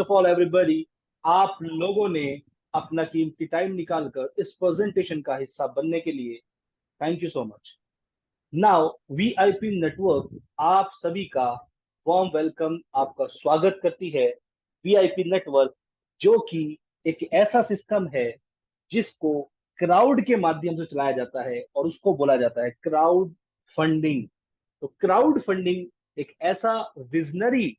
Of all everybody, आप लोगों ने अपना कीमती टाइम निकालकर इस प्रेजेंटेशन का हिस्सा बनने के लिए thank you so much. Now VIP network आप सभी का वार्म वेलकम, आपका स्वागत करती है। वीआईपी नेटवर्क जो कि एक ऐसा सिस्टम है जिसको क्राउड के माध्यम से चलाया जाता है और उसको बोला जाता है क्राउड फंडिंग। तो क्राउड फंडिंग एक ऐसा विजनरी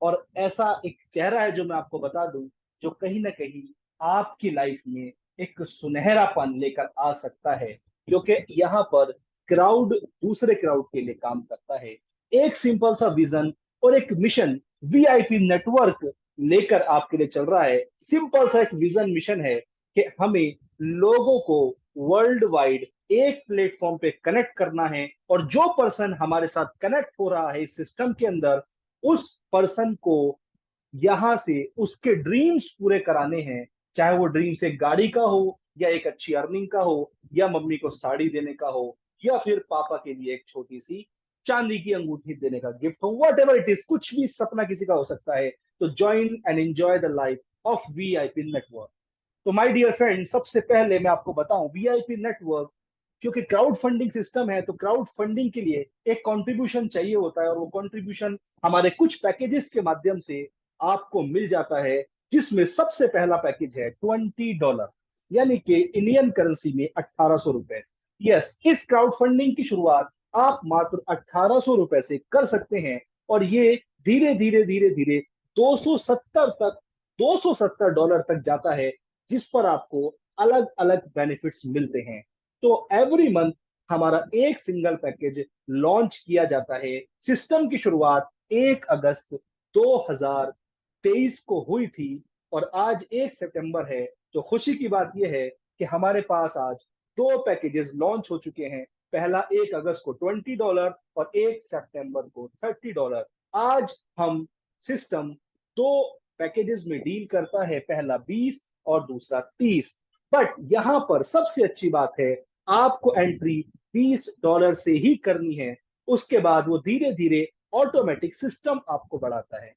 और ऐसा एक चेहरा है जो मैं आपको बता दूं, जो कहीं ना कहीं आपकी लाइफ में एक सुनहरापन लेकर आ सकता है, क्योंकि यहाँ पर क्राउड दूसरे क्राउड के लिए काम करता है। एक सिंपल सा विजन और एक मिशन वीआईपी नेटवर्क लेकर आपके लिए चल रहा है। सिंपल सा एक विजन मिशन है कि हमें लोगों को वर्ल्ड वाइड एक प्लेटफॉर्म पे कनेक्ट करना है, और जो पर्सन हमारे साथ कनेक्ट हो रहा है इस सिस्टम के अंदर, उस पर्सन को यहां से उसके ड्रीम्स पूरे कराने हैं। चाहे वो ड्रीम्स एक गाड़ी का हो, या एक अच्छी अर्निंग का हो, या मम्मी को साड़ी देने का हो, या फिर पापा के लिए एक छोटी सी चांदी की अंगूठी देने का गिफ्ट हो, वट एवर इट इज, कुछ भी सपना किसी का हो सकता है। तो join and enjoy the life of VIP network. तो माय डियर फ्रेंड, सबसे पहले मैं आपको बताऊं वीआईपी नेटवर्क, क्योंकि क्राउड फंडिंग सिस्टम है तो क्राउड फंडिंग के लिए एक कंट्रीब्यूशन चाहिए होता है, और वो कंट्रीब्यूशन हमारे कुछ पैकेजेस के माध्यम से आपको मिल जाता है। जिसमें सबसे पहला पैकेज है $20, यानी कि इंडियन करेंसी में ₹1800। यस, इस क्राउड फंडिंग की शुरुआत आप मात्र ₹1800 से कर सकते हैं, और ये धीरे धीरे धीरे धीरे 270 तक $270 तक जाता है, जिस पर आपको अलग अलग बेनिफिट्स मिलते हैं। तो एवरी मंथ हमारा एक सिंगल पैकेज लॉन्च किया जाता है। सिस्टम की शुरुआत 1 अगस्त 2023 को हुई थी, और आज 1 सितंबर है। तो खुशी की बात यह है कि हमारे पास आज दो पैकेजेस लॉन्च हो चुके हैं। पहला 1 अगस्त को $20 और 1 सितंबर को $30। आज हम सिस्टम दो पैकेजेस में डील करता है, पहला 20 और दूसरा 30। बट यहां पर सबसे अच्छी बात है, आपको एंट्री $20 से ही करनी है। उसके बाद वो धीरे धीरे ऑटोमेटिक सिस्टम आपको बढ़ाता है।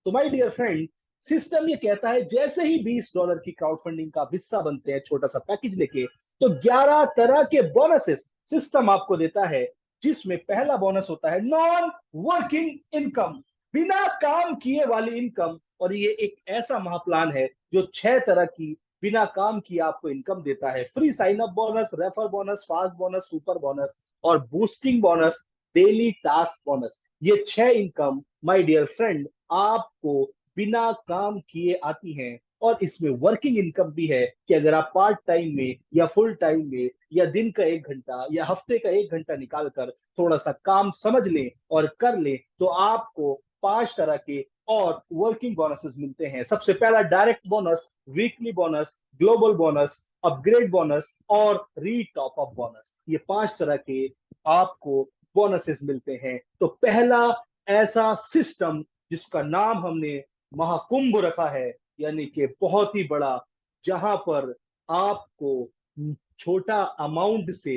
तो माय डियर फ्रेंड, सिस्टम ये कहता है जैसे ही $20 की क्राउड फंडिंग का हिस्सा बनते हैं छोटा सा पैकेज लेके, तो 11 तरह के बोनसेस सिस्टम आपको देता है। जिसमें पहला बोनस होता है नॉन वर्किंग इनकम, बिना काम किए वाली इनकम। और ये एक ऐसा महाप्लान है जो 6 तरह की बिना काम किए आपको इनकम देता है। Free sign up bonus, refer bonus, fast bonus, super bonus और boosting bonus, daily task bonus. ये 6 इनकम माय डियर फ्रेंड आपको बिना काम किए आती हैं। और इसमें वर्किंग इनकम भी है कि अगर आप पार्ट टाइम में या फुल टाइम में, या दिन का 1 घंटा या हफ्ते का 1 घंटा निकाल कर थोड़ा सा काम समझ लें और कर लें, तो आपको 5 तरह के और वर्किंग बोनसेस मिलते हैं। सबसे पहला direct bonus, weekly bonus, global bonus, upgrade bonus और री टॉप अप बोनस। ये 5 तरह के आपको बोनसेस मिलते हैं। तो पहला ऐसा सिस्टम जिसका नाम हमने महाकुंभ रखा है, यानी कि बहुत ही बड़ा, जहां पर आपको छोटा अमाउंट से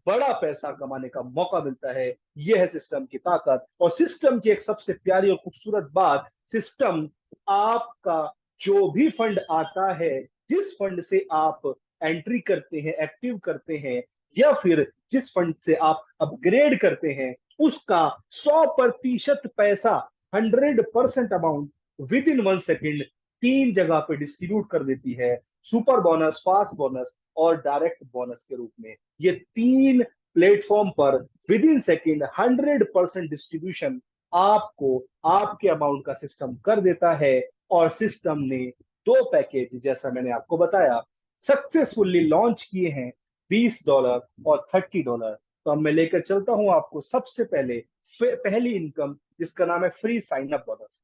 बड़ा पैसा कमाने का मौका मिलता है। यह है सिस्टम की ताकत। और सिस्टम की एक सबसे प्यारी और खूबसूरत बात, सिस्टम आपका जो भी फंड आता है, जिस फंड से आप एंट्री करते हैं, एक्टिव करते हैं, या फिर जिस फंड से आप अपग्रेड करते हैं, उसका 100% पैसा, 100% अमाउंट विद इन 1 सेकेंड 3 जगह पे डिस्ट्रीब्यूट कर देती है। सुपर बोनस, फास्ट बोनस और डायरेक्ट बोनस के रूप में। ये 3 प्लेटफॉर्म पर विद इन सेकेंड 100% डिस्ट्रीब्यूशन आपको आपके अमाउंट का सिस्टम कर देता है। और सिस्टम ने दो पैकेज, जैसा मैंने आपको बताया, सक्सेसफुली लॉन्च किए हैं, $20 और $30। तो अब मैं लेकर चलता हूं आपको सबसे पहले पहली इनकम, जिसका नाम है free sign up bonus.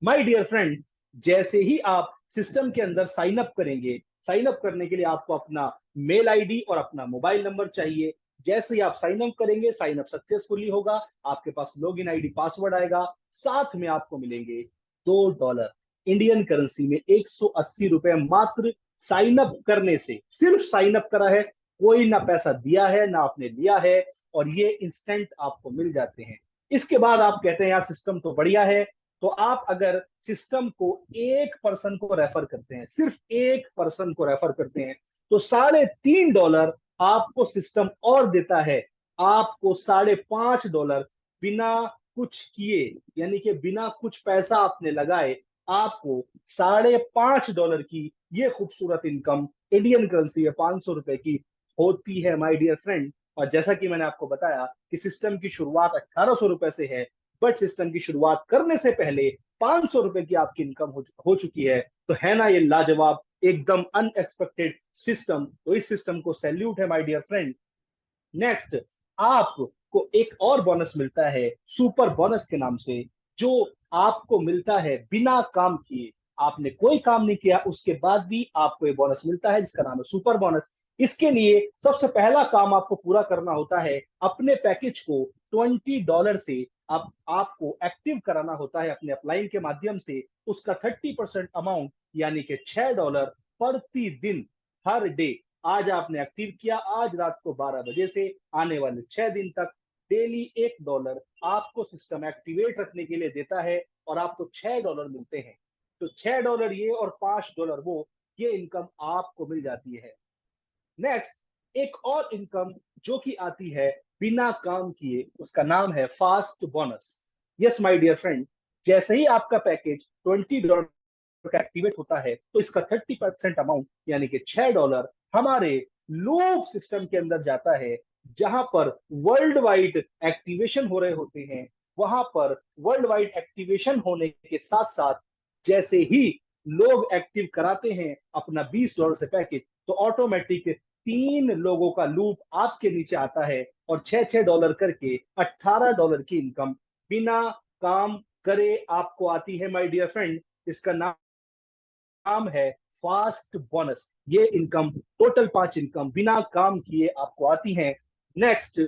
My dear friend, जैसे ही आप सिस्टम के अंदर साइन अप करेंगे, साइन अप करने के लिए आपको अपना मेल आईडी और अपना मोबाइल नंबर चाहिए। जैसे ही आप साइन अप करेंगे, साइन अप सक्सेसफुली होगा, आपके पास लॉगिन आईडी पासवर्ड आएगा, साथ में आपको मिलेंगे $2 इंडियन करेंसी में, ₹180 मात्र। साइन अप करने से, सिर्फ साइन अप करा है, कोई ना पैसा दिया है ना आपने लिया है, और ये इंस्टेंट आपको मिल जाते हैं। इसके बाद आप कहते हैं यार सिस्टम तो बढ़िया है, तो आप अगर सिस्टम को एक पर्सन को रेफर करते हैं, सिर्फ एक पर्सन को रेफर करते हैं, तो $3.5 आपको सिस्टम और देता है। आपको $5.5 बिना कुछ किए, यानी कि बिना कुछ पैसा आपने लगाए, आपको $5.5 की ये खूबसूरत इनकम इंडियन करेंसी है 500 रुपए की होती है माय डियर फ्रेंड। और जैसा कि मैंने आपको बताया कि सिस्टम की शुरुआत 1800 रुपए से है, बट सिस्टम की शुरुआत करने से पहले 500 रुपए की आपकी इनकम हो चुकी है। तो है ना ये लाजवाब, एकदम अनएक्सपेक्टेड सिस्टम। तो इस सिस्टम को सैल्यूट है माय डियर फ्रेंड। नेक्स्ट, आपको एक और बोनस मिलता है सुपर बोनस के नाम से, जो आपको मिलता है बिना काम किए। आपने कोई काम नहीं किया, उसके बाद भी आपको ये बोनस मिलता है, जिसका नाम है सुपर बोनस। इसके लिए सबसे पहला काम आपको पूरा करना होता है, अपने पैकेज को $20 से आपको एक्टिव कराना होता है अपने अपलाइन के माध्यम से। उसका 30% अमाउंट, यानी कि $6 प्रतिदिन, हर डे। आज आपने एक्टिव किया, आज रात को 12 बजे से आने वाले 6 दिन तक डेली $1 आपको सिस्टम एक्टिवेट रखने के लिए देता है, और आपको $6 मिलते हैं। तो $6 ये और $5 वो, ये इनकम आपको मिल जाती है। नेक्स्ट, एक और इनकम जो कि आती है बिना काम किए, उसका नाम है fast bonus. Yes my dear friend, जैसे ही आपका पैकेज $20 का एक्टिवेट होता है, तो इसका 30% अमाउंट, यानी कि $6 हमारे लूप सिस्टम के अंदर जाता है, जहां पर वर्ल्ड वाइड एक्टिवेशन हो रहे होते हैं। वहां पर वर्ल्ड वाइड एक्टिवेशन होने के साथ साथ, जैसे ही लोग एक्टिव कराते हैं अपना $20 से पैकेज, तो ऑटोमेटिक 3 लोगों का लूप आपके नीचे आता है, और $6 करके $18 की इनकम बिना काम करे आपको आती है माय डियर फ्रेंड। इसका नाम है फास्ट बोनस। ये इनकम, टोटल 5 इनकम बिना काम किए आपको आती हैं। नेक्स्ट,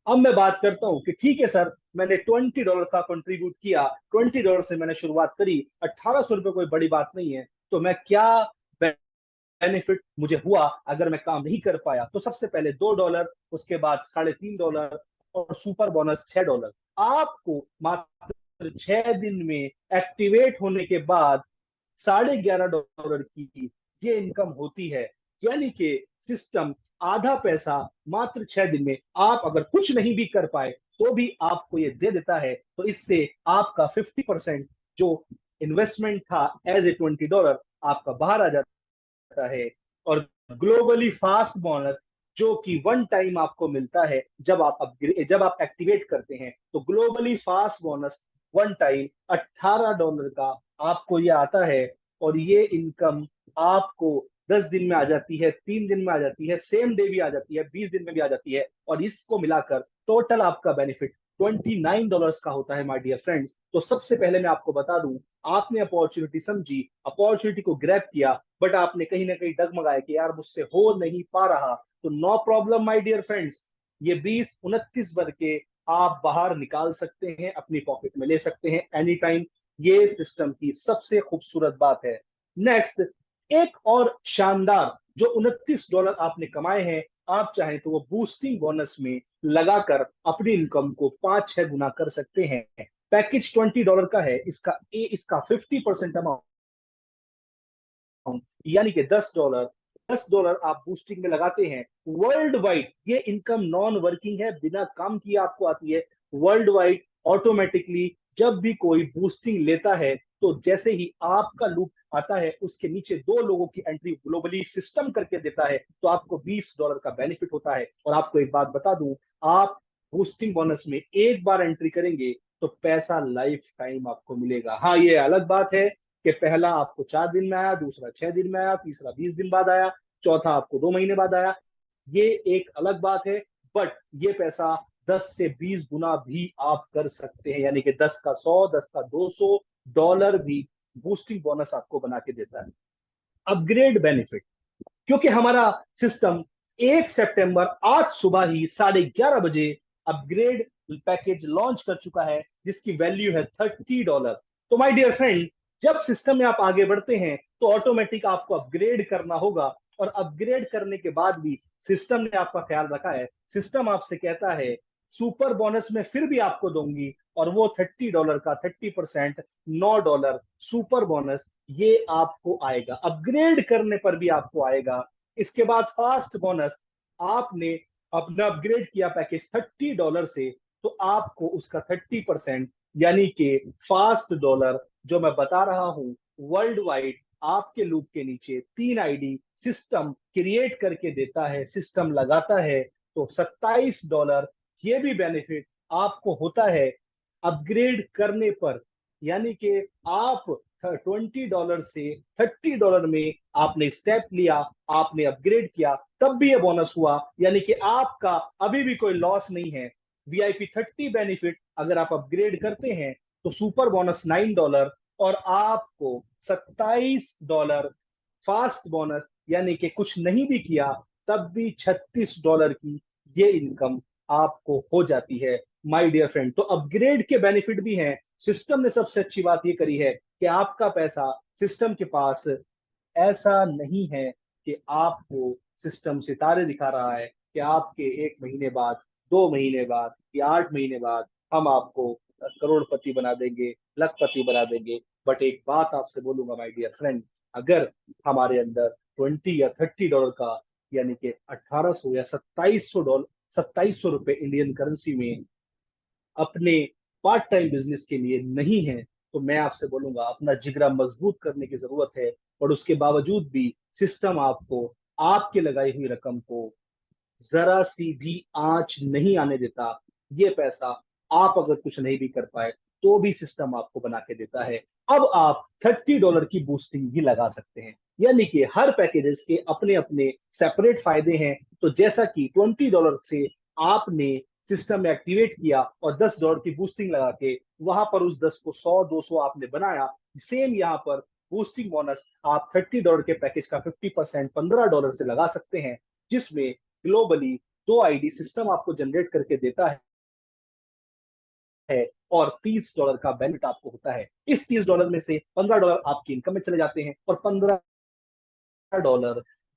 अब मैं बात करता हूं कि ठीक है सर, मैंने $20 का कंट्रीब्यूट किया, $20 से मैंने शुरुआत करी, $1800 कोई बड़ी बात नहीं है, तो मैं क्या बेनिफिट मुझे हुआ अगर मैं काम नहीं कर पाया? तो सबसे पहले $2, उसके बाद $3.5 और सुपर बोनस $6। आपको मात्र 6 दिन में एक्टिवेट होने के बाद $11.5 की ये इनकम होती है। यानी कि सिस्टम आधा पैसा मात्र 6 दिन में, आप अगर कुछ नहीं भी कर पाए तो भी आपको ये दे देता है। तो इससे आपका 50% जो इन्वेस्टमेंट था एज ए $20 आपका बाहर आ जाता है। और ग्लोबली फास्ट बोनस, जो कि वन टाइम आपको मिलता है जब आप एक्टिवेट करते हैं, तो globally fast bonus one time $18 का आपको ये आता है। और ये इनकम आपको 10 दिन में आ जाती है, 3 दिन में आ जाती है, सेम डे भी आ जाती है, 20 दिन में भी आ जाती है, और इसको मिलाकर टोटल आपका बेनिफिट $29 का होता है माय डियर फ्रेंड्स। तो सबसे पहले मैं आपको बता दूं, आपने अपॉर्चुनिटी समझी, अपॉर्चुनिटी को ग्रैब किया, बट आपने कहीं ना कहीं डगमगाया कि यार मुझसे हो नहीं पा रहा। तो no problem my dear friends, ये 20-29 के आप बाहर निकाल सकते हैं, अपनी पॉकेट में ले सकते हैं एनी टाइम। ये सिस्टम की सबसे खूबसूरत बात है। नेक्स्ट, एक और शानदार, जो $29 आपने कमाए हैं, आप चाहें तो वो बूस्टिंग बोनस में लगाकर अपनी इनकम को 5-6 गुना कर सकते हैं। पैकेज $20 का है, इसका 50% अमाउंट, यानी कि $10 आप बूस्टिंग में लगाते हैं। वर्ल्ड वाइड ये इनकम नॉन वर्किंग है, बिना काम किए आपको आती है। वर्ल्ड वाइड ऑटोमेटिकली जब भी कोई बूस्टिंग लेता है, तो जैसे ही आपका लूप आता है, उसके नीचे 2 लोगों की एंट्री ग्लोबली सिस्टम करके देता है, तो आपको $20 का बेनिफिट होता है। और आपको एक बात बता दूं, आप बूस्टिंग बोनस में एक बार एंट्री करेंगे तो पैसा लाइफ टाइम आपको मिलेगा। हाँ, ये अलग बात है कि पहला आपको 4 दिन में आया, दूसरा 6 दिन में आया, तीसरा 20 दिन बाद आया, चौथा आपको 2 महीने बाद आया। ये एक अलग बात है, बट ये पैसा 10 से 20 गुना भी आप कर सकते हैं, यानी कि 10 का 100, 10 का $200 भी बूस्टिंग बोनस आपको बना के देता है। अपग्रेड बेनिफिट, क्योंकि हमारा सिस्टम 1 सितंबर आज सुबह ही 11:30 बजे अपग्रेड पैकेज लॉन्च कर चुका है, जिसकी वैल्यू है $30। तो माय डियर फ्रेंड, जब सिस्टम में आप आगे बढ़ते हैं, तो ऑटोमेटिक आपको अपग्रेड करना होगा। और अपग्रेड करने के बाद भी सिस्टम ने आपका ख्याल रखा है। सिस्टम आपसे कहता है सुपर बोनस में फिर भी आपको दूंगी, और वो $30 का 30% $9 सुपर बोनस ये आपको आएगा, अपग्रेड करने पर भी आपको आएगा। इसके बाद फास्ट बोनस, आपने अपना अपग्रेड किया पैकेज $30 से, तो आपको उसका 30% यानी कि फास्ट डॉलर जो मैं बता रहा हूं वर्ल्ड वाइड आपके लूप के नीचे 3 आईडी सिस्टम क्रिएट करके देता है, सिस्टम लगाता है। तो $27 ये भी बेनिफिट आपको होता है अपग्रेड करने पर, यानी कि आप $20 से $30 में आपने स्टेप लिया, आपने अपग्रेड किया, तब भी ये बोनस हुआ, यानी कि आपका अभी भी कोई लॉस नहीं है। VIP 30 बेनिफिट अगर आप अपग्रेड करते हैं तो सुपर बोनस $9 और आपको $27 फास्ट बोनस, यानी कि कुछ नहीं भी किया तब भी $36 की ये इनकम आपको हो जाती है माय डियर फ्रेंड। तो अपग्रेड के बेनिफिट भी हैं। सिस्टम ने सबसे अच्छी बात ये करी है कि आपका पैसा सिस्टम के पास ऐसा नहीं है कि आपको सिस्टम सितारे दिखा रहा है कि आपके 1 महीने बाद, 2 महीने बाद या 8 महीने बाद हम आपको करोड़पति बना देंगे, लखपति बना देंगे। बट एक बात आपसे बोलूंगा माय डियर फ्रेंड, अगर हमारे अंदर 20 या 30 डॉलर का, यानी कि 1800 या $2700, ₹2700 इंडियन करेंसी में अपने पार्ट टाइम बिजनेस के लिए नहीं है, तो मैं आपसे बोलूंगा अपना जिगरा मजबूत करने की जरूरत है। और उसके बावजूद भी सिस्टम आपको आपके लगाई हुई रकम को जरा सी भी आंच नहीं आने देता। ये पैसा आप अगर कुछ नहीं भी कर पाए तो भी सिस्टम आपको बना के देता है। अब आप $30 की बूस्टिंग भी लगा सकते हैं, यानी कि हर पैकेजेस के अपने अपने सेपरेट फायदे हैं। तो जैसा कि $20 से आपने सिस्टम में एक्टिवेट किया और $10 की बूस्टिंग लगा के वहां पर उस 10 को 100 200 आपने बनाया, सेम यहाँ पर बूस्टिंग बोनस आप $30 के पैकेज का 50% $15 से लगा सकते हैं, जिसमें ग्लोबली 2 आईडी सिस्टम आपको जनरेट करके देता है और $30 का बेनिफिट आपको होता है। इस $30 में से $15 आपकी इनकम में चले जाते हैं और $15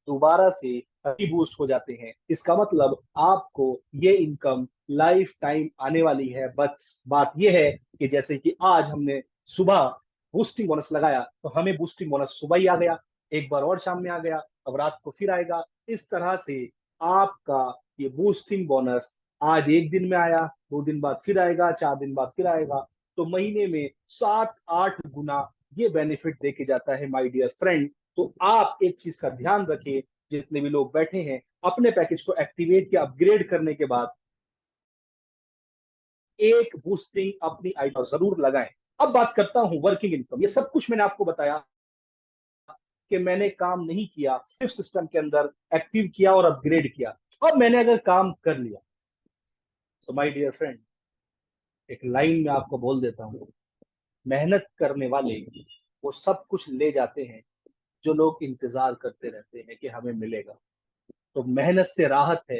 दोबारा से बूस्ट हो जाते हैं। इसका मतलब आपको ये इनकम लाइफ टाइम आने वाली है। बस बात ये है कि जैसे कि आज हमने सुबह बूस्टिंग बोनस लगाया तो हमें बूस्टिंग बोनस सुबह ही आ गया, एक बार और शाम में आ गया, अब रात को फिर आएगा। इस तरह से आपका ये बूस्टिंग बोनस आज एक दिन में आया, 2 दिन बाद फिर आएगा, 4 दिन बाद फिर आएगा, तो महीने में 7 8 गुना ये बेनिफिट देके जाता है माय डियर फ्रेंड। तो आप एक चीज का ध्यान रखें, जितने भी लोग बैठे हैं अपने पैकेज को एक्टिवेट या अपग्रेड करने के बाद एक बूस्टिंग अपनी आईडी पर जरूर लगाएं। अब बात करता हूं वर्किंग इनकम। ये सब कुछ मैंने आपको बताया कि मैंने काम नहीं किया, सिर्फ सिस्टम के अंदर एक्टिव किया और अपग्रेड किया। अब मैंने अगर काम कर लिया, सो माय डियर फ्रेंड एक लाइन में आपको बोल देता हूं, मेहनत करने वाले वो सब कुछ ले जाते हैं जो लोग इंतजार करते रहते हैं कि हमें मिलेगा। तो मेहनत से राहत है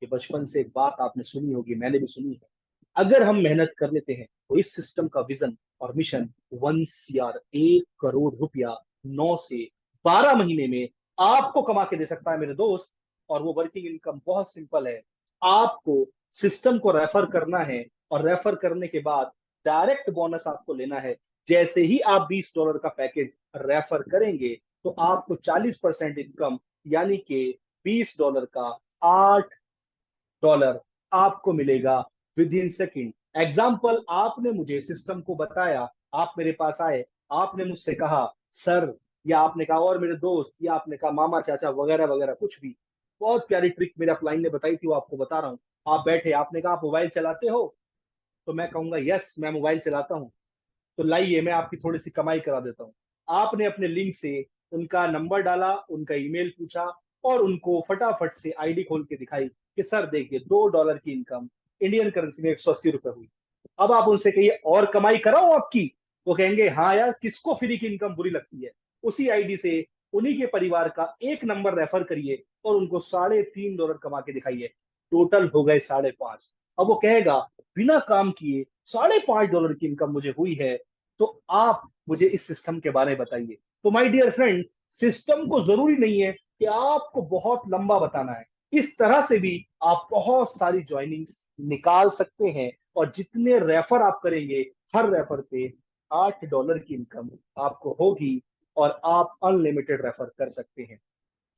कि बचपन से एक बात आपने सुनी होगी, मैंने भी सुनी है, अगर हम मेहनत कर लेते हैं तो इस सिस्टम का विजन और मिशन 1 CR ₹1 करोड़ 9 से 12 महीने में आपको कमा के दे सकता है मेरे दोस्त। और वो वर्किंग इनकम बहुत सिंपल है, आपको सिस्टम को रेफर करना है और रेफर करने के बाद डायरेक्ट बोनस आपको लेना है। जैसे ही आप $20 का पैकेज रेफर करेंगे तो आपको 40% इनकम, यानी कि $20 का $8 आपको मिलेगा विद इन सेकेंड। एग्जाम्पल, आपने मुझे सिस्टम को बताया, आप मेरे पास आए, आपने मुझसे कहा सर, या आपने कहा और मेरे दोस्त, या आपने कहा मामा चाचा वगैरह वगैरह कुछ भी, बहुत प्यारी ट्रिक मेरे अपलाइन ने बताई थी, वो आपको बता रहा हूँ। आप बैठे, आपने कहा आप मोबाइल चलाते हो, तो मैं कहूंगा यस मैं मोबाइल चलाता हूँ, तो लाइए मैं आपकी थोड़ी सी कमाई करा देता हूँ। आपने अपने लिंक से उनका नंबर डाला, उनका ईमेल पूछा और उनको फटाफट से आईडी खोल के दिखाई कि सर देखिए $2 की इनकम इंडियन करेंसी में ₹180 हुई। अब आप उनसे कहिए और कमाई कराओ आपकी, वो कहेंगे हाँ यार, किसको फ्री की इनकम बुरी लगती है। उसी आईडी से उन्हीं के परिवार का एक नंबर रेफर करिए और उनको $3.5 कमा के दिखाइए, टोटल हो गए 5.5। अब वो कहेगा बिना काम किए $5.5 की इनकम मुझे हुई है, तो आप मुझे इस सिस्टम के बारे में बताइए। तो माय डियर फ्रेंड, सिस्टम को जरूरी नहीं है कि आपको बहुत लंबा बताना है, इस तरह से भी आप बहुत सारी ज्वाइनिंग्स निकाल सकते हैं। और जितने रेफर आप करेंगे, हर रेफर पे $8 की इनकम आपको होगी और आप अनलिमिटेड रेफर कर सकते हैं।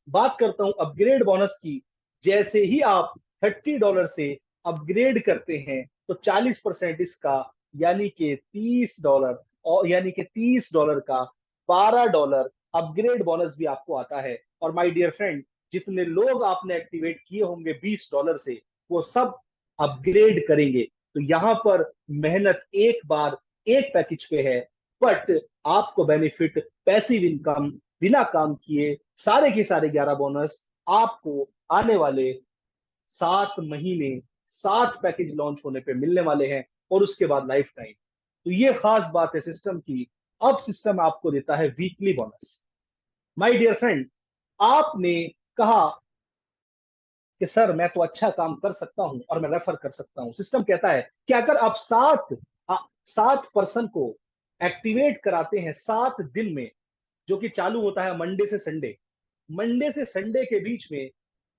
बात करता हूं अपग्रेड बोनस की। जैसे ही आप $30 से अपग्रेड करते हैं तो 40% इसका, यानी कि $30, और यानी कि $30 का $12 अपग्रेड बोनस भी आपको आता है। और माय डियर फ्रेंड, जितने लोग आपने एक्टिवेट किए होंगे $20 से, वो सब अपग्रेड करेंगे। तो यहां पर मेहनत एक बार एक पैकेज पे है, बट आपको बेनिफिट पैसिव इनकम बिना काम किए सारे के सारे 11 बोनस आपको आने वाले 7 महीने 7 पैकेज लॉन्च होने पे मिलने वाले हैं, और उसके बाद लाइफ टाइम। तो ये खास बात है सिस्टम की। अब सिस्टम आपको देता है weekly bonus. My dear friend, आपने कहा कि सर मैं तो अच्छा काम कर सकता हूं और मैं रेफर कर सकता हूं। सिस्टम कहता है कि अगर आप 7 पर्सन को एक्टिवेट कराते हैं 7 दिन में, जो कि चालू होता है मंडे से संडे के बीच में,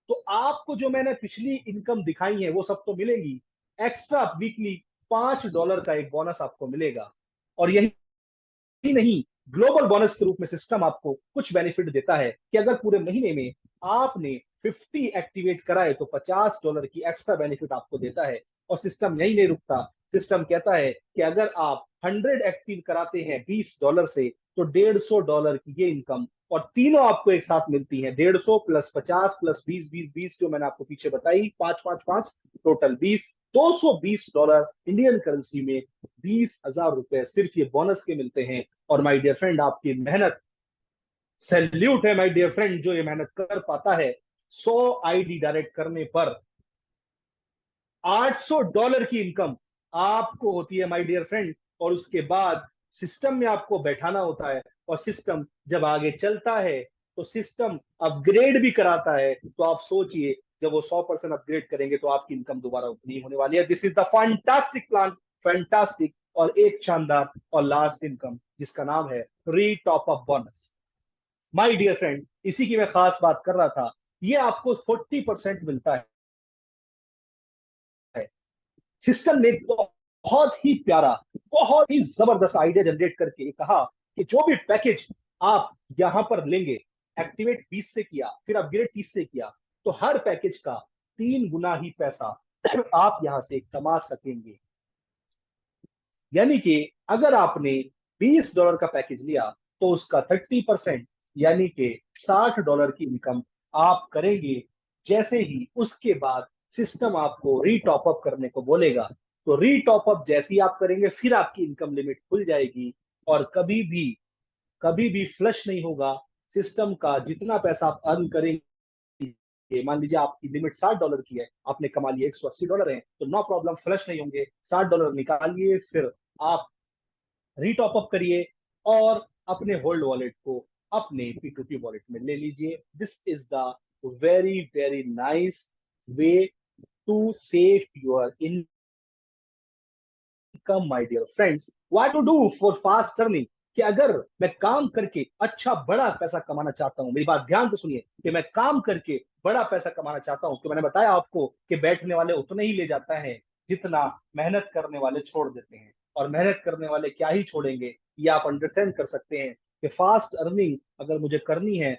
तो आपको जो मैंने पिछली इनकम दिखाई है वो सब तो मिलेगी, एक्स्ट्रा वीकली $5 का एक बोनस आपको मिलेगा। और यही ही नहीं, ग्लोबल बोनस के रूप में सिस्टम आपको कुछ बेनिफिट देता है कि अगर पूरे महीने में आपने 50 एक्टिवेट कराए तो $50 की एक्स्ट्रा बेनिफिट आपको देता है। और सिस्टम यही नहीं रुकता, सिस्टम कहता है कि अगर आप 100 एक्टिव कराते हैं $20 से, तो $150 की ये इनकम, और तीनों आपको एक साथ मिलती है, 150 प्लस 50 प्लस 20 जो मैंने आपको पीछे बताई, 5 5 5, टोटल 20, $220 इंडियन करेंसी में, ₹20,000 सिर्फ ये बोनस के मिलते हैं। और माय डियर फ्रेंड, आपकी मेहनत, सैल्यूट है माय डियर फ्रेंड जो ये मेहनत कर पाता है। 100 आईडी डायरेक्ट करने पर $800 की इनकम आपको होती है माय डियर फ्रेंड। और उसके बाद सिस्टम में आपको बैठाना होता है, और सिस्टम जब आगे चलता है तो सिस्टम अपग्रेड भी कराता है। तो आप सोचिए, जब वो 100% अपग्रेड करेंगे तो आपकी इनकम दोबारा उतनी होने वाली है। This is the fantastic plan, fantastic. और एक शानदार और लास्ट इनकम जिसका नाम है re top up bonus. My dear friend, इसी की मैं खास बात कर रहा था। ये आपको 40% मिलता है। सिस्टम ने बहुत ही प्यारा, बहुत ही जबरदस्त आइडिया जनरेट करके कहा कि जो भी पैकेज आप यहां पर लेंगे, एक्टिवेट 20 से किया, फिर अपग्रेड 30 से किया, तो हर पैकेज का 3 गुना ही पैसा आप यहां से कमा सकेंगे। यानी कि अगर आपने $20 का पैकेज लिया तो उसका 30%, यानी कि $60 की इनकम आप करेंगे। जैसे ही उसके बाद सिस्टम आपको रीटॉप अप करने को बोलेगा, तो रीटॉप अप जैसे ही आप करेंगे, फिर आपकी इनकम लिमिट खुल जाएगी, और कभी भी फ्लश नहीं होगा। सिस्टम का जितना पैसा आप अर्न करेंगे, मान लीजिए आपकी लिमिट $60 की है, आपने कमा लिए $180 है, तो नो प्रॉब्लम, फ्लश नहीं होंगे। $60 निकालिए, फिर आप रीटॉप अप करिए, और अपने होल्ड वॉलेट को अपने P2P वॉलेट में ले लीजिए। This is the very very nice way to save your income my dear friends. What to do for fast earning, कि अगर मैं काम करके अच्छा बड़ा पैसा कमाना चाहता हूं, मेरी बात ध्यान से सुनिए, कि मैं काम करके बड़ा पैसा कमाना चाहता हूं, तो मैंने बताया आपको कि बैठने वाले उतना ही ले जाता है जितना मेहनत करने वाले छोड़ देते हैं। और मेहनत करने वाले क्या ही छोड़ेंगे, ये आप अंडरस्टैंड कर सकते हैं कि फास्ट अर्निंग अगर मुझे करनी है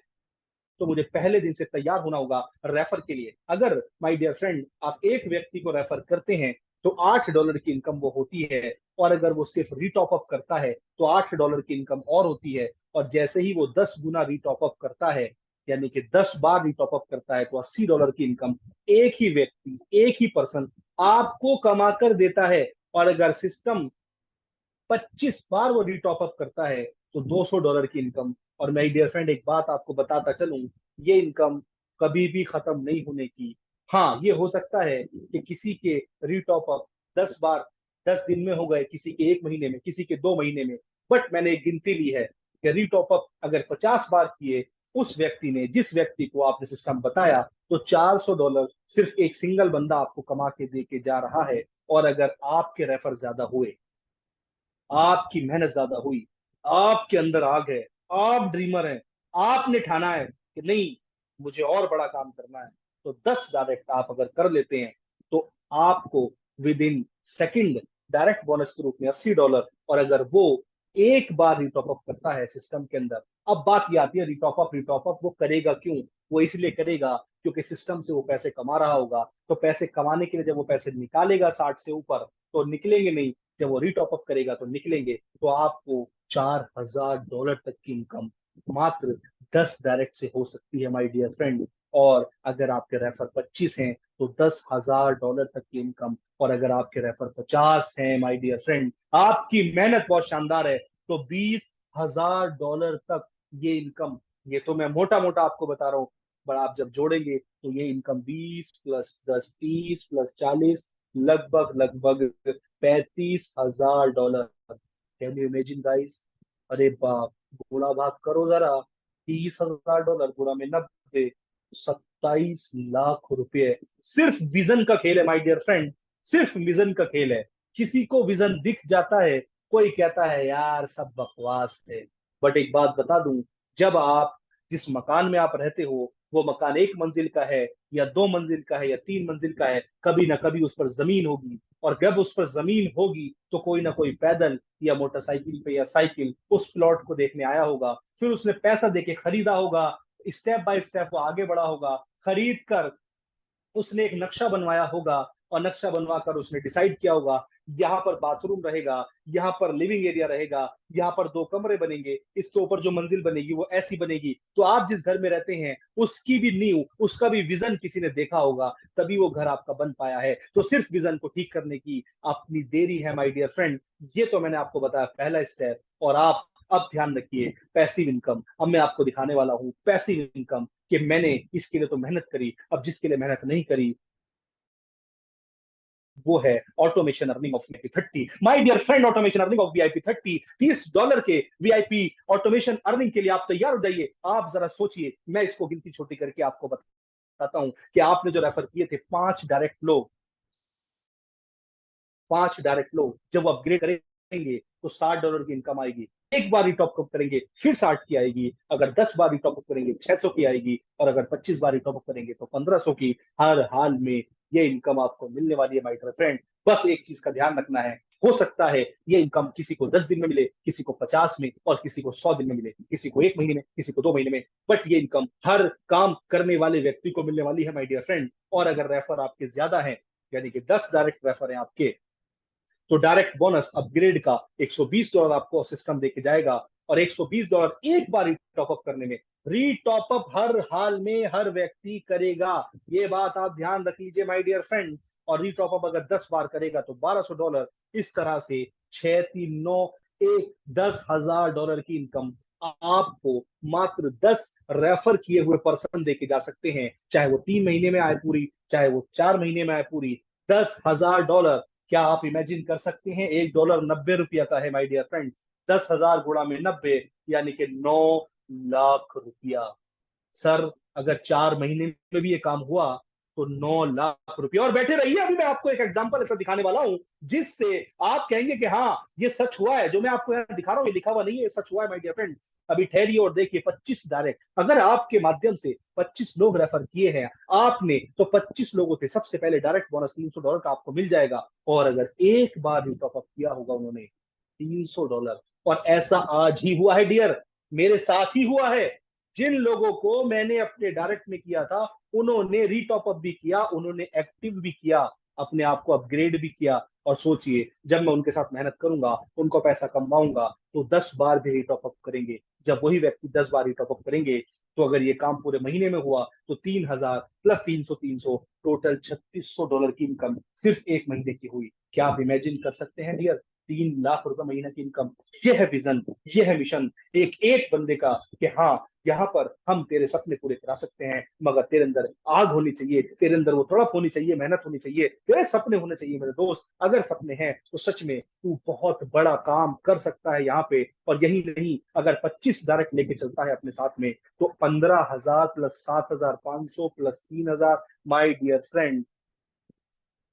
तो मुझे पहले दिन से तैयार होना होगा रेफर के लिए। अगर माय डियर फ्रेंड आप एक व्यक्ति को रेफर करते हैं तो $8 की इनकम वो होती है, और अगर वो सिर्फ रीटॉप अप करता है तो $8 की इनकम और होती है। और जैसे ही वो 10 गुना रीटॉप अप करता है, यानी कि 10 बार रीटॉप अप करता है, तो $80 की इनकम एक ही व्यक्ति, एक ही पर्सन आपको कमा कर देता है। और अगर सिस्टम 25 बार वो रीटॉप अप करता है तो $200 की इनकम। और मैं डियर फ्रेंड एक बात आपको बताता चलूं, ये इनकम कभी भी खत्म नहीं होने की। हाँ, ये हो सकता है कि किसी के रीटॉप अप 10 बार 10 दिन में हो गए, किसी के 1 महीने में, किसी के 2 महीने में, बट मैंने एक गिनती ली है कि रीटॉप अप अगर 50 बार किए उस व्यक्ति ने, जिस व्यक्ति को आपने सिस्टम बताया, तो $400 सिर्फ एक सिंगल बंदा आपको कमा के दे के जा रहा है। और अगर आपके रेफर ज्यादा हुए, आपकी मेहनत ज्यादा हुई, आपके अंदर आग है, आप ड्रीमर हैं, आपने ठाना है कि नहीं मुझे और बड़ा काम करना है, तो 10 डायरेक्ट आप अगर कर लेते हैं, तो आपको with in second direct bonus के रूप में $80, और अगर वो एक बार रिटॉप अप करता है सिस्टम के अंदर, अब बात ये आती है रिटॉप अप वो करेगा क्यों? वो इसलिए करेगा क्योंकि सिस्टम से वो पैसे कमा रहा होगा, तो पैसे कमाने के लिए जब वो पैसे निकालेगा 60 से ऊपर तो निकलेंगे नहीं, जब वो रिटॉप अप करेगा तो निकलेंगे। तो आपको $4000 तक की इनकम मात्र 10 डायरेक्ट से हो सकती है माय डियर फ्रेंड। और अगर आपके रेफर 25 हैं तो $10,000 तक की इनकम, और अगर आपके रेफर 50 हैं माय डियर फ्रेंड, आपकी मेहनत बहुत शानदार है, तो $20,000 तक ये इनकम। ये तो मैं मोटा मोटा आपको बता रहा हूँ, पर आप जब जोड़ेंगे तो ये इनकम 20 प्लस 10 30 प्लस 40 लगभग लगभग $35,000। Can you imagine guys? अरे बाप, गुणा भाग करो जरा, $30,000 गुणा में 90, 27 लाख रुपए। सिर्फ विजन का खेल है माय डियर फ्रेंड, सिर्फ विजन का खेल है। किसी को विजन दिख जाता है, कोई कहता है यार सब बकवास है। बट एक बात बता दूं, जब आप जिस मकान में आप रहते हो वो मकान 1 मंजिल का है या 2 मंजिल का है या 3 मंजिल का है, कभी ना कभी उस पर जमीन होगी, और जब उस पर जमीन होगी तो कोई ना कोई पैदल या मोटरसाइकिल पे या साइकिल उस प्लॉट को देखने आया होगा, फिर उसने पैसा देके खरीदा होगा, स्टेप बाय स्टेप वो आगे बढ़ा होगा, खरीद कर उसने एक नक्शा बनवाया होगा, और नक्शा बनवा कर उसने डिसाइड किया होगा यहाँ पर बाथरूम रहेगा, यहाँ पर लिविंग एरिया रहेगा, यहाँ पर 2 कमरे बनेंगे, इसके ऊपर जो मंजिल बनेगी वो ऐसी बनेगी। तो आप जिस घर में रहते हैं उसकी भी नींव, उसका भी विजन किसी ने देखा होगा, तभी वो घर आपका बन पाया है। तो सिर्फ विजन को ठीक करने की अपनी देरी है माय डियर फ्रेंड। ये तो मैंने आपको बताया पहला स्टेप। और आप अब ध्यान रखिए, पैसिव इनकम। अब मैं आपको दिखाने वाला हूं पैसिव इनकम, कि मैंने इसके लिए तो मेहनत करी, अब जिसके लिए मेहनत नहीं करी वो है automation earning of VIP 30। My dear friend, automation earning of VIP 30, $30 के वीआईपी ऑटोमेशन अर्निंग के लिए आप तैयार हो जाइए। आप जरा सोचिए, मैं इसको गिनती छोटी करके आपको बताता हूं कि आपने जो रेफर किए थे 5 डायरेक्ट लोग, 5 डायरेक्ट लोग जब वो अपग्रेड करेंगे तो $60 की इनकम आएगी। एक बार रिटॉप अप करेंगे फिर 60 की आएगी, अगर 10 बार रिटॉप अप करेंगे 600 की आएगी, और अगर 25 बार रिटॉप अप करेंगे तो 1500 की। हर हाल में ये इनकम आपको मिलने वाली है माय डियर फ्रेंड। बस एक चीज का ध्यान रखना है, हो सकता है ये इनकम किसी को 10 दिन में मिले, किसी को 50 में, और किसी को 100 दिन में मिले, किसी को 1 महीने में, किसी को 2 महीने में, बट ये इनकम हर काम करने वाले व्यक्ति को मिलने वाली है माय डियर फ्रेंड। और अगर रेफर आपके ज्यादा है, यानी कि 10 डायरेक्ट रेफर है आपके, तो डायरेक्ट बोनस अपग्रेड का $120 आपको सिस्टम देके जाएगा, और $120 एक बार टॉप अप करने में। रीटॉप अप हर हाल में हर व्यक्ति करेगा, ये बात आप ध्यान रख लीजिए माय डियर फ्रेंड। और रीटॉप अप अगर 10 बार करेगा तो $1200। इस तरह से 6 3 9 1 $10,000 की इनकम आपको मात्र 10 रेफर किए हुए पर्सन देके जा सकते हैं, चाहे वो 3 महीने में आए पूरी, चाहे वो 4 महीने में आए पूरी। $10,000, क्या आप इमेजिन कर सकते हैं? $1 90 रुपया का है माय डियर फ्रेंड। 10,000 गुणा में 90, यानी कि 9 लाख रुपया। सर, अगर 4 महीने में भी ये काम हुआ तो 9 लाख रुपया। और बैठे रहिए, अभी मैं आपको एक एग्जांपल ऐसा दिखाने वाला हूं जिससे आप कहेंगे कि हाँ ये सच हुआ है, जो मैं आपको यहाँ दिखा रहा हूँ ये लिखा हुआ नहीं है, ये सच हुआ है माय डियर फ्रेंड। अभी ठहरिए और देखिए, 25 डायरेक्ट, अगर आपके माध्यम से 25 लोग रेफर किए हैं आपने, तो 25 लोगों से सबसे पहले डायरेक्ट बोनस $300 का आपको मिल जाएगा। और अगर एक बार भी टॉपअप किया होगा उन्होंने, $300। और ऐसा आज ही हुआ है डियर, मेरे साथ ही हुआ है। जिन लोगों को मैंने अपने डायरेक्ट में किया था उन्होंने रीटॉप अप भी किया, उन्होंने एक्टिव भी किया, अपने आप को अपग्रेड भी किया। और सोचिए, जब मैं उनके साथ मेहनत करूंगा, उनको पैसा कमाऊंगा, तो 10 बार भी रिटॉप अप करेंगे। जब वही व्यक्ति 10 बार रिटॉप अप करेंगे, तो अगर ये काम पूरे महीने में हुआ तो 3,000 प्लस 300 300, टोटल $3600 की इनकम सिर्फ एक महीने की हुई। क्या आप इमेजिन कर सकते हैं डियर? 3 लाख रुपए महीना की इनकम। ये है विजन, ये है मिशन एक एक बंदे का, कि हाँ यहाँ पर हम तेरे सपने पूरे करा सकते हैं, मगर तेरे अंदर आग होनी चाहिए, तेरे अंदर वो तड़प होनी चाहिए, मेहनत होनी चाहिए, तेरे सपने होने चाहिए मेरे दोस्त। अगर सपने हैं तो सच में तू बहुत बड़ा काम कर सकता है यहाँ पे। और यही नहीं, अगर 25 डायरेक्ट लेके चलता है अपने साथ में, तो 15,000 प्लस 7,500 प्लस 3,000, माई डियर फ्रेंड,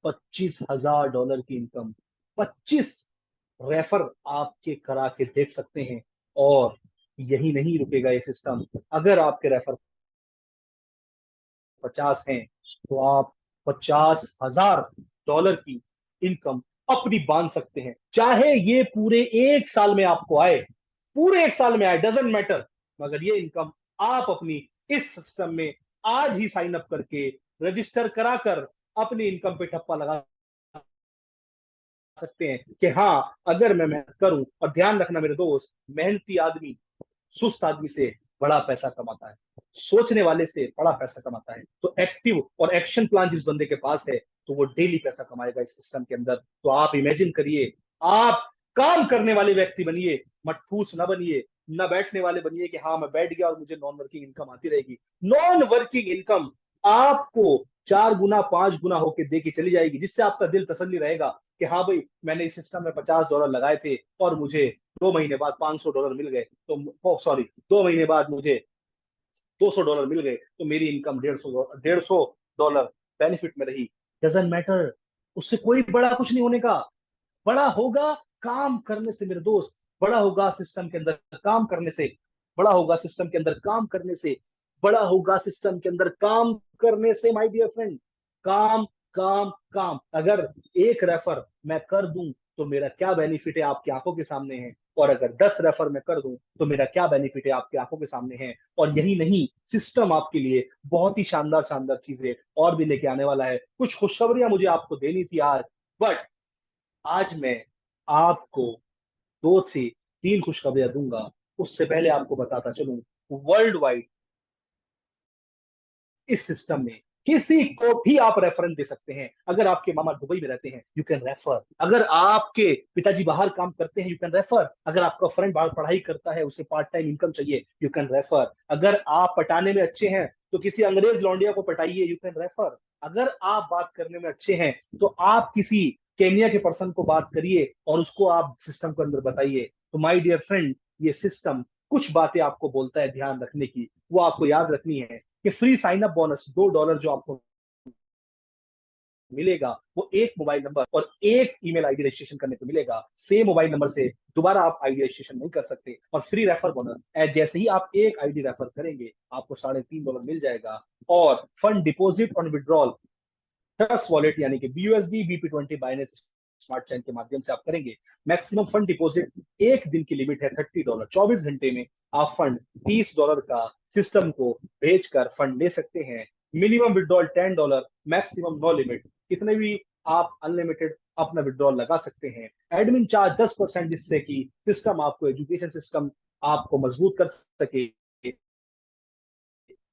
$25,000 की इनकम। 25 रेफर आपके करा के देख सकते हैं। और यही नहीं रुकेगा ये सिस्टम, अगर आपके रेफर 50 हैं तो आप 50,000 डॉलर की इनकम अपनी बांध सकते हैं, चाहे ये पूरे 1 साल में आपको आए, पूरे 1 साल में आए, डजेंट मैटर, मगर ये इनकम आप अपनी इस सिस्टम में आज ही साइन अप करके रजिस्टर कराकर अपनी इनकम पे ठप्पा लगा सकते हैं कि हाँ, अगर मैं मेहनत करूं। और ध्यान रखना मेरे दोस्त, मेहनती आदमी सुस्त आदमी से बड़ा पैसा कमाता है, सोचने वाले से बड़ा पैसा कमाता है। तो एक्टिव और एक्शन प्लान जिस बंदे के पास है, तो वो डेली पैसा कमाएगा इस सिस्टम के अंदर। तो आप इमेजिन करिए, आप काम करने वाले व्यक्ति बनिए, मटफूस ना बनिए, ना बैठने वाले बनिए कि हाँ मैं बैठ गया और मुझे नॉन वर्किंग इनकम आती रहेगी। नॉन वर्किंग इनकम आपको 4 गुना 5 गुना होके दे के चली जाएगी, जिससे आपका दिल तसल्ली रहेगा कि हाँ भाई, मैंने इस सिस्टम में $50 लगाए थे और मुझे 2 महीने बाद $500 मिल गए, तो सॉरी, 2 महीने बाद मुझे $200 मिल गए, तो मेरी इनकम 150 बेनिफिट में रही। डजेंट मैटर, उससे कोई बड़ा कुछ नहीं होने का। बड़ा होगा काम करने से मेरे दोस्त, बड़ा होगा सिस्टम के अंदर काम करने से, बड़ा होगा सिस्टम के अंदर काम करने से, बड़ा होगा सिस्टम के अंदर काम करने से माय डियर फ्रेंड। काम काम काम, अगर एक रेफर मैं कर दूं तो मेरा क्या बेनिफिट है आपकी आंखों के सामने है, और अगर 10 रेफर मैं कर दूं तो मेरा क्या बेनिफिट है आपकी आंखों के सामने है। और यही नहीं, सिस्टम आपके लिए बहुत ही शानदार शानदार चीजें और भी लेके आने वाला है। कुछ खुशखबरियां मुझे आपको देनी थी आज, बट आज मैं आपको 2 से 3 खुशखबरियां दूंगा। उससे पहले आपको बताता चलूं, वर्ल्ड वाइड इस सिस्टम में किसी को भी आप रेफरेंस दे सकते हैं। अगर आपके मामा दुबई में रहते हैं, यू कैन रेफर। अगर आपके पिताजी बाहर काम करते हैं, यू कैन रेफर। अगर आपका फ्रेंड बाहर पढ़ाई करता है, उसे पार्ट टाइम इनकम चाहिए, यू कैन रेफर। अगर आप पटाने में अच्छे हैं तो किसी अंग्रेज लौंडिया को पटाइए, यू कैन रेफर। अगर आप बात करने में अच्छे हैं तो आप किसी केनिया के पर्सन को बात करिए और उसको आप सिस्टम के अंदर बताइए। तो माय डियर फ्रेंड, ये सिस्टम कुछ बातें आपको बोलता है ध्यान रखने की, वो आपको याद रखनी है कि फ्री साइन अप बोनस $2 जो आपको मिलेगा, वो एक मोबाइल नंबर और एक ईमेल आईडी रजिस्ट्रेशन करने पे मिलेगा। सेम मोबाइल नंबर से दोबारा आप आईडी रजिस्ट्रेशन नहीं कर सकते। और फ्री रेफर बोनस, जैसे ही आप एक आईडी रेफर करेंगे, आपको $3.5 मिल जाएगा। और फंड डिपॉजिट और विड्रॉल ट्रस्ट वॉलेट यानी कि BUSD BP20 Binance smart chain के माध्यम से आप करेंगे। मैक्सिमम फंड डिपॉजिट, एक दिन की लिमिट है $30। 24 घंटे में आप फंड $30 का सिस्टम को भेजकर फंड ले सकते हैं। Minimum withdrawal $10, maximum no limit, कितने भी आप अनलिमिटेड अपना विड्रॉल लगा सकते हैं। एडमिन चार्ज 10%, जिससे कि सिस्टम आपको एजुकेशन सिस्टम आपको मजबूत कर सके।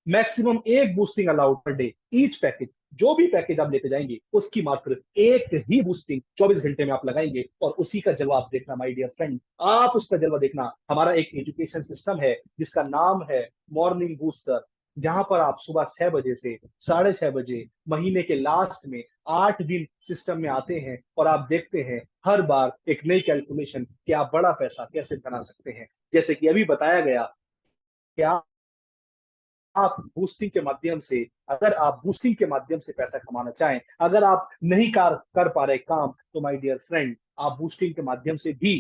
मैक्सिमम एक boosting allowed per day, each package, जो भी पैकेज आप लेते जाएंगे उसकी मात्र एक ही बूस्टिंग 24 घंटे में आप लगाएंगे, और उसी का जलवा आप देखना माय डियर फ्रेंड, आप उसका जलवा देखना। हमारा एक एजुकेशन सिस्टम है जिसका नाम है मॉर्निंग बूस्टर, जहां पर आप सुबह 6 बजे से 6:30 बजे महीने के लास्ट में 8 दिन सिस्टम में आते हैं, और आप देखते हैं हर बार एक नई कैलकुलेशन कि आप बड़ा पैसा कैसे बना सकते हैं। जैसे कि अभी बताया गया कि आप बूस्टिंग के माध्यम से, अगर आप बूस्टिंग के माध्यम से पैसा कमाना चाहें, अगर आप नहीं कर पा रहे काम, तो माय डियर फ्रेंड, आप बूस्टिंग के माध्यम से भी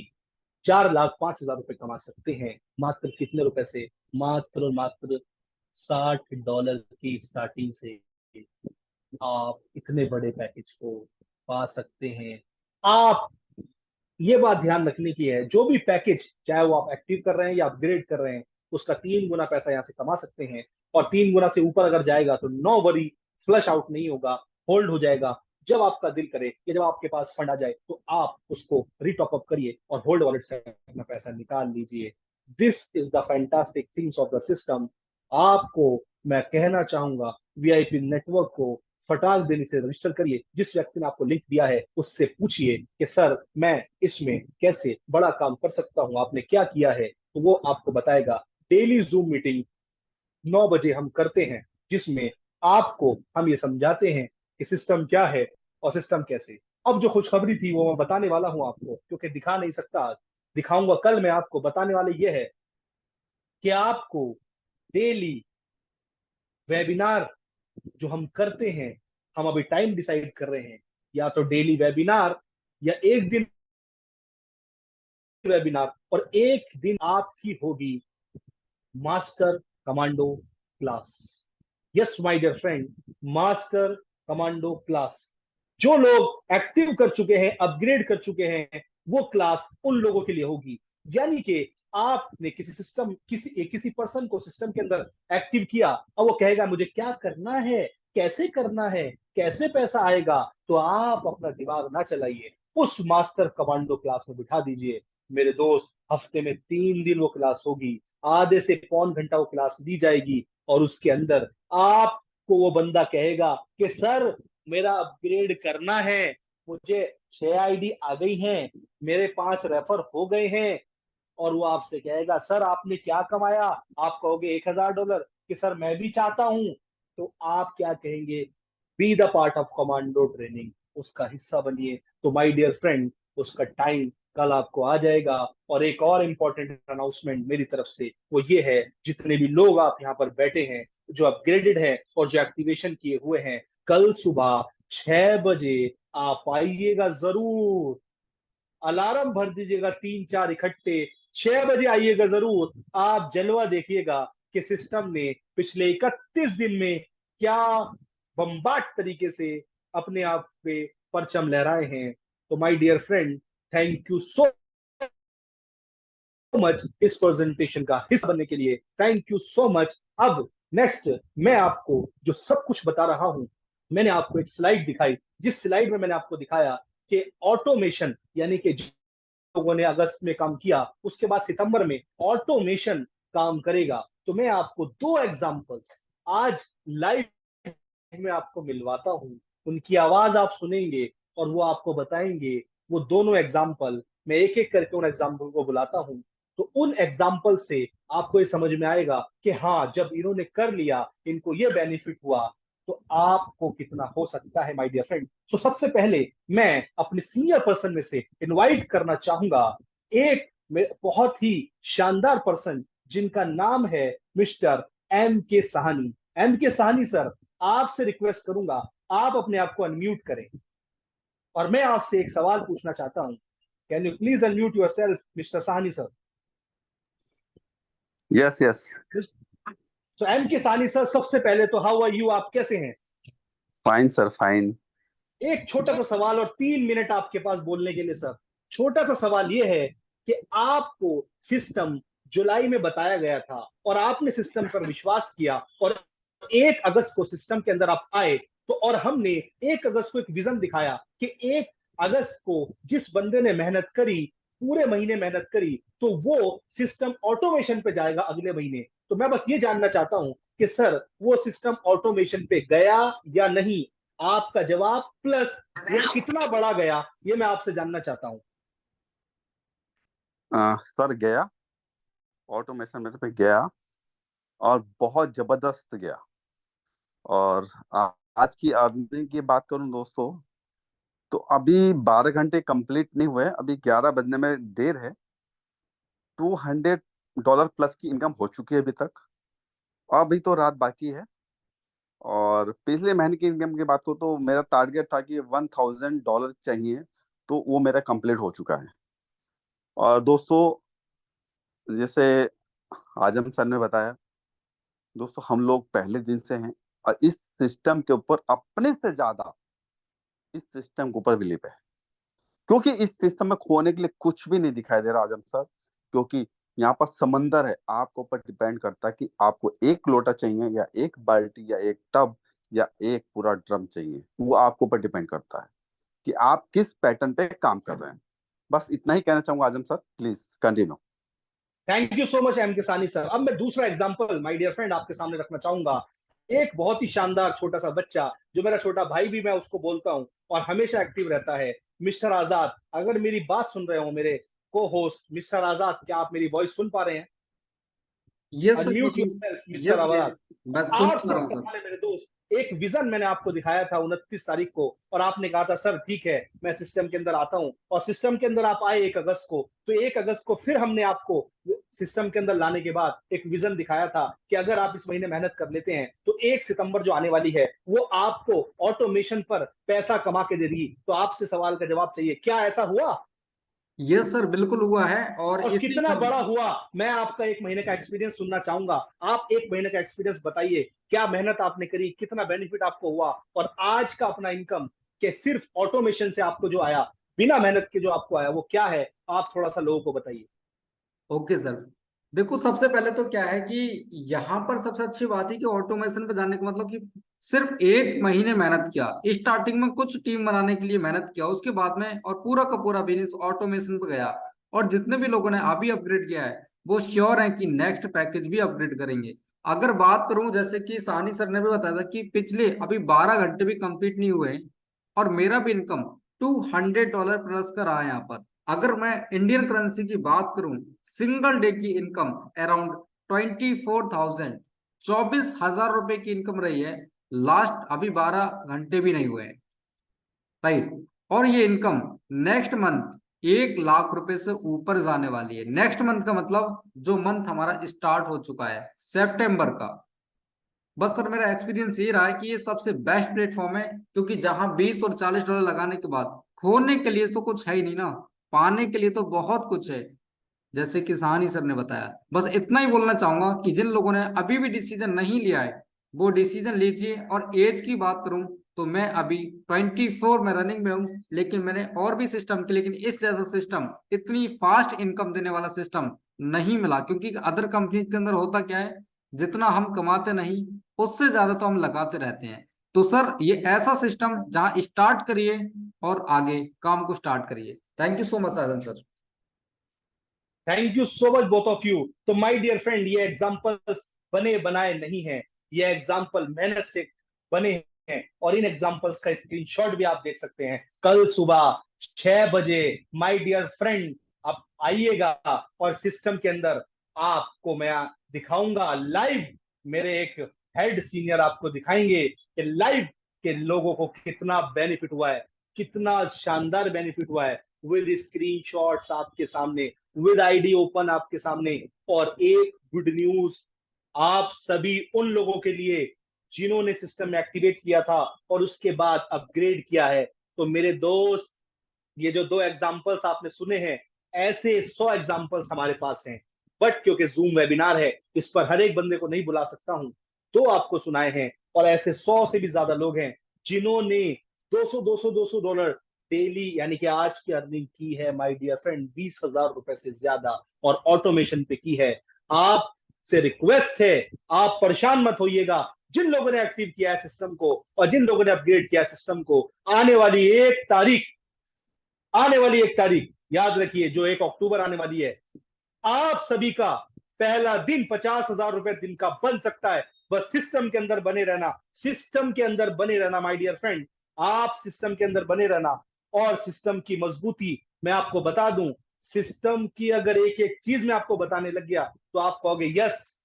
4,05,000 रुपए कमा सकते हैं। मात्र कितने रुपए से? मात्र मात्र $60 की स्टार्टिंग से आप इतने बड़े पैकेज को पा सकते हैं। आप, ये बात ध्यान रखने की है, जो भी पैकेज, चाहे वो आप एक्टिव कर रहे हैं या अपग्रेड कर रहे हैं, उसका 3 गुना पैसा यहाँ से कमा सकते हैं। और 3 गुना से ऊपर अगर जाएगा तो नो वरी, फ्लश आउट नहीं होगा, होल्ड हो जाएगा। जब आपका दिल करे कि जब आपके पास फंड आ जाए, तो आप उसको रीटॉप अप करिए और होल्ड वॉलेट से अपना पैसा निकाल लीजिए। This is the fantastic things of the system. आपको मैं कहना चाहूंगा, VIP नेटवर्क को फटाक देने से रजिस्टर करिए। जिस व्यक्ति ने आपको लिंक दिया है, उससे पूछिए कि सर मैं इसमें कैसे बड़ा काम कर सकता हूं, आपने क्या किया है, तो वो आपको बताएगा। डेली जूम मीटिंग 9 बजे हम करते हैं, जिसमें आपको हम ये समझाते हैं कि सिस्टम क्या है और सिस्टम कैसे। अब जो खुशखबरी थी वो मैं बताने वाला हूं आपको, क्योंकि दिखा नहीं सकता आज, दिखाऊंगा कल। मैं आपको बताने वाले ये है कि आपको डेली वेबिनार जो हम करते हैं, हम अभी टाइम डिसाइड कर रहे हैं, या तो डेली वेबिनार या एक दिन वेबिनार, और एक दिन आपकी होगी master commando class. Yes my dear friend, master commando class, जो लोग एक्टिव कर चुके हैं, अपग्रेड कर चुके हैं, वो क्लास उन लोगों के लिए होगी। यानी कि आपने किसी सिस्टम, किसी पर्सन को सिस्टम के अंदर एक्टिव किया, और वो कहेगा मुझे क्या करना है, कैसे करना है, कैसे पैसा आएगा, तो आप अपना दिमाग ना चलाइए, उस मास्टर कमांडो क्लास में बिठा दीजिए। मेरे दोस्त, हफ्ते में 3 दिन वो क्लास होगी, आधे से पौन घंटा वो क्लास दी जाएगी, और उसके अंदर आपको वो बंदा कहेगा कि सर मेरा अपग्रेड करना है, मुझे 6 आईडी आ गई हैं, मेरे 5 रेफर हो गए हैं। और वो आपसे कहेगा सर आपने क्या कमाया, आप कहोगे $1000, कि सर मैं भी चाहता हूं। तो आप क्या कहेंगे? Be the part of commando training, उसका हिस्सा बनिए। तो माय डियर फ्रेंड, उसका टाइम कल आपको आ जाएगा। और एक और इंपॉर्टेंट अनाउंसमेंट मेरी तरफ से वो ये है, जितने भी लोग आप यहाँ पर बैठे हैं, जो अपग्रेडेड है और जो एक्टिवेशन किए हुए हैं, कल सुबह 6 बजे आप आइएगा जरूर। अलार्म भर दीजिएगा 3-4 इकट्ठे, 6 बजे आइएगा जरूर। आप जलवा देखिएगा कि सिस्टम ने पिछले 31 दिन में क्या बम्बाट तरीके से अपने आप पे परचम लहराए हैं। तो my dear friend, thank you so much इस प्रेजेंटेशन का हिस्सा बनने के लिए, थैंक यू सो मच। अब नेक्स्ट, मैं आपको जो सब कुछ बता रहा हूं, मैंने आपको एक स्लाइड दिखाई, जिस स्लाइड में मैंने आपको दिखाया कि ऑटोमेशन, यानी कि लोगों ने अगस्त में काम किया, उसके बाद सितंबर में ऑटोमेशन काम करेगा। तो मैं आपको 2 एग्जांपल्स आज लाइव में आपको मिलवाता हूं, उनकी आवाज आप सुनेंगे और वो आपको बताएंगे। वो दोनों एग्जाम्पल, मैं एक एक करके उन एग्जाम्पल को बुलाता हूं, तो उन एग्जाम्पल से आपको ये समझ में आएगा कि हाँ, जब इन्होंने कर लिया, इनको ये बेनिफिट हुआ, तो आपको कितना हो सकता है माय डियर फ्रेंड। सो सबसे पहले मैं अपने सीनियर पर्सन में से इनवाइट करना चाहूंगा एक बहुत ही शानदार पर्सन, जिनका नाम है mister M.K. Sahni. M.K. Sahni sir, आपसे रिक्वेस्ट करूंगा, आप अपने आप को अनम्यूट करें और मैं आपसे एक सवाल पूछना चाहता हूं। Can you please unmute your self mister Sahni sir? Yes yes. तो M.K. साहनी सर, सबसे पहले तो हाउ आर यू, आप कैसे हैं? Fine sir, fine. एक छोटा सा सवाल और 3 मिनट आपके पास बोलने के लिए सर। छोटा सा सवाल यह है कि आपको सिस्टम जुलाई में बताया गया था और आपने सिस्टम पर विश्वास किया, और 1 अगस्त को सिस्टम के अंदर आप आए, तो और हमने 1 अगस्त को एक विजन दिखाया कि 1 अगस्त को जिस बंदे ने मेहनत करी, पूरे महीने मेहनत करी, तो वो सिस्टम ऑटोमेशन पे जाएगा अगले महीने। तो मैं बस ये जानना चाहता हूं कि सर वो सिस्टम ऑटोमेशन पे गया या नहीं? आपका जवाब प्लस वो कितना बड़ा गया, ये मैं आपसे जानना चाहता हूं। सर गया, ऑटोमेशन मेरे पे गया और बहुत जबरदस्त गया। और आज की अर्निंग की बात करूं दोस्तों, तो अभी 12 घंटे कंप्लीट नहीं हुए, अभी 11 बजने में देर है। $200 प्लस की इनकम हो चुकी है अभी तक, अभी तो रात बाकी है। और पिछले महीने की इनकम की बात करूं तो मेरा टारगेट था कि $1000 चाहिए, तो वो मेरा कंप्लीट हो चुका है। और दोस्तों, जैसे आजम सर ने बताया, दोस्तों हम लोग पहले दिन से हैं और इस सिस्टम के ऊपर अपने से ज्यादा इस सिस्टम के ऊपर बिलीव है, क्योंकि इस सिस्टम में खोने के लिए कुछ भी नहीं दिखाई दे रहा आजम सर। क्योंकि यहाँ पर समंदर है, आपके ऊपर डिपेंड करता है कि आपको एक लोटा चाहिए या एक बाल्टी या एक टब या एक पूरा ड्रम चाहिए, वो आपके ऊपर डिपेंड करता है कि आप किस पैटर्न पे काम कर रहे हैं। बस इतना ही कहना चाहूंगा Azam sir, please continue. Thank you so much M.K. Saani sir. अब मैं दूसरा एग्जांपल माय डियर फ्रेंड आपके सामने रखना चाहूंगा। एक बहुत ही शानदार छोटा सा बच्चा, जो मेरा छोटा भाई भी मैं उसको बोलता हूं और हमेशा एक्टिव रहता है, मिस्टर आजाद। अगर मेरी बात सुन रहे हो मेरे को होस्ट मिस्टर आजाद, क्या आप मेरी वॉइस सुन पा रहे हैं? Yes sir, unmute yourself mister yes yes, Azad. बस सुन आप पा रहा हूँ सबसे सर। पहले मेरे दोस्त, एक विजन मैंने आपको दिखाया था 29 तारीख को, और आपने कहा था सर ठीक है मैं सिस्टम के अंदर आता हूं, और सिस्टम के अंदर आप आए 1 अगस्त को। तो 1 अगस्त को फिर हमने आपको सिस्टम के अंदर लाने के बाद एक विजन दिखाया था कि अगर आप इस महीने मेहनत कर लेते हैं तो 1 सितंबर जो आने वाली है वो आपको ऑटोमेशन पर पैसा कमा के दे देगी। तो आपसे सवाल का जवाब चाहिए, क्या ऐसा हुआ? यस सर, बिल्कुल हुआ है। और और इसी कितना पर बड़ा हुआ? मैं आपका 1 महीने का एक्सपीरियंस सुनना चाहूंगा। आप 1 महीने का एक्सपीरियंस बताइए, क्या मेहनत आपने करी, कितना बेनिफिट आपको हुआ, और आज का अपना इनकम कि सिर्फ ऑटोमेशन से आपको जो आया, बिना मेहनत के जो आपको आया, वो क्या है? आप थोड़ा सा लोगों को बताइए। ओके सर, देखो सबसे पहले तो क्या है कि यहाँ पर सबसे अच्छी बात है कि ऑटोमेशन पे जाने का मतलब कि सिर्फ 1 महीने मेहनत किया, स्टार्टिंग में कुछ टीम बनाने के लिए मेहनत किया, उसके बाद में और पूरा का पूरा बिजनेस ऑटोमेशन पे गया। और जितने भी लोगों ने अभी अपग्रेड किया है वो श्योर है कि नेक्स्ट पैकेज भी अपग्रेड करेंगे। अगर बात करूं जैसे कि सानी सर ने भी बताया था कि पिछले अभी 12 घंटे भी कंप्लीट नहीं हुए और मेरा भी इनकम $200 प्लस का रहा है यहाँ पर। अगर मैं इंडियन करेंसी की बात करूं, सिंगल डे की इनकम अराउंड 24,000, 24,000 रुपए की इनकम रही है लास्ट अभी 12 घंटे भी नहीं हुए, राइट। और ये इनकम नेक्स्ट मंथ 1 लाख रुपए से ऊपर जाने वाली है। नेक्स्ट मंथ का मतलब जो मंथ हमारा स्टार्ट हो चुका है सितंबर का। बस सर मेरा एक्सपीरियंस ये रहा है कि ये सबसे बेस्ट प्लेटफॉर्म है, क्योंकि जहां $20 और $40 लगाने के बाद खोने के लिए तो कुछ है ही नहीं ना, पाने के लिए तो बहुत कुछ है, जैसे कि सहानी सर ने बताया। बस इतना ही बोलना चाहूंगा कि जिन लोगों ने अभी भी डिसीजन नहीं लिया है वो डिसीजन लीजिए। और एज की बात करूं तो मैं अभी 24 में रनिंग में हूँ, लेकिन मैंने और भी सिस्टम की, लेकिन इस जैसा सिस्टम, इतनी फास्ट इनकम देने वाला सिस्टम नहीं मिला। क्योंकि अदर कंपनी के अंदर होता क्या है, जितना हम कमाते नहीं उससे ज्यादा तो हम लगाते रहते हैं। तो सर ये ऐसा सिस्टम जहां स्टार्ट करिए और आगे काम को स्टार्ट करिए। Thank you so much Sajan sir. Thank you so much both of you. तो माय डियर फ्रेंड, ये एग्जांपल्स बने बनाए नहीं हैं, ये एग्जांपल मेहनत से बने हैं, और इन एग्जांपल्स का स्क्रीनशॉट भी आप देख सकते हैं। कल सुबह 6 बजे माय डियर फ्रेंड आप आइएगा, और सिस्टम के अंदर आपको मैं दिखाऊंगा लाइव, मेरे एक हेड सीनियर आपको दिखाएंगे कि लाइव के लोगों को कितना बेनिफिट हुआ है, कितना शानदार बेनिफिट हुआ है, विद स्क्रीनशॉट्स आपके सामने, विद आईडी ओपन आपके सामने। और एक गुड न्यूज आप सभी उन लोगों के लिए जिन्होंने सिस्टम में एक्टिवेट किया था और उसके बाद अपग्रेड किया है। तो मेरे दोस्त, ये जो 2 एग्जांपल्स आपने सुने हैं, ऐसे 100 एग्जांपल्स हमारे पास हैं। बट क्योंकि जूम वेबिनार है, इस पर हर एक बंदे को नहीं बुला सकता हूं, तो आपको सुनाए हैं। और ऐसे 100 से भी ज्यादा लोग हैं जिन्होंने 200 डेली, यानी कि आज की अर्निंग की है माय डियर फ्रेंड 20,000 रुपए से ज्यादा, और ऑटोमेशन पे की है। आपसे रिक्वेस्ट है, आप परेशान मत होइएगा। जिन लोगों ने एक्टिव किया है सिस्टम को और जिन लोगों ने अपग्रेड किया है सिस्टम को, आने वाली एक तारीख याद रखिए, जो 1 अक्टूबर आने वाली है, आप सभी का पहला दिन 50,000 रुपए दिन का बन सकता है। बस सिस्टम के अंदर बने रहना, सिस्टम के अंदर बने रहना माय डियर फ्रेंड, आप सिस्टम के अंदर बने रहना। और सिस्टम की मजबूती मैं आपको बता दूं, सिस्टम की अगर एक एक चीज मैं आपको बताने लग गया तो आप कहोगे यस,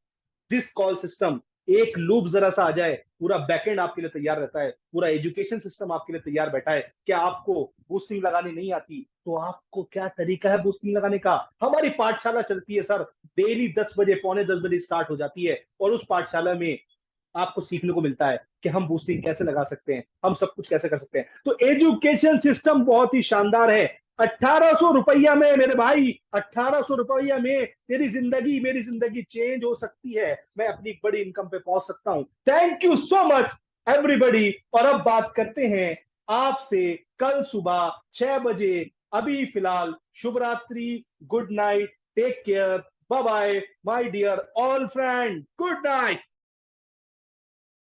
दिस कॉल सिस्टम। एक लूप जरा सा आ जाए, पूरा बैकएंड आपके लिए तैयार रहता है, पूरा एजुकेशन सिस्टम आपके लिए तैयार बैठा है। क्या आपको बूस्टिंग लगानी नहीं आती? तो आपको क्या तरीका है बूस्टिंग लगाने का? हमारी पाठशाला चलती है सर, डेली 10 बजे, पौने 10 बजे स्टार्ट हो जाती है, और उस पाठशाला में आपको सीखने को मिलता है कि हम बूस्टिंग कैसे लगा सकते हैं, हम सब कुछ कैसे कर सकते हैं। तो एजुकेशन सिस्टम बहुत ही शानदार है। 1,800 रुपया में मेरे भाई, 1,800 रुपया में तेरी जिंदगी, मेरी जिंदगी चेंज हो सकती है। मैं अपनी बड़ी इनकम पे पहुंच सकता हूं। Thank you so much everybody. और अब बात करते हैं आपसे कल सुबह 6 बजे। अभी फिलहाल शुभ रात्रि, good night, take care, bye bye my dear all friend, good night.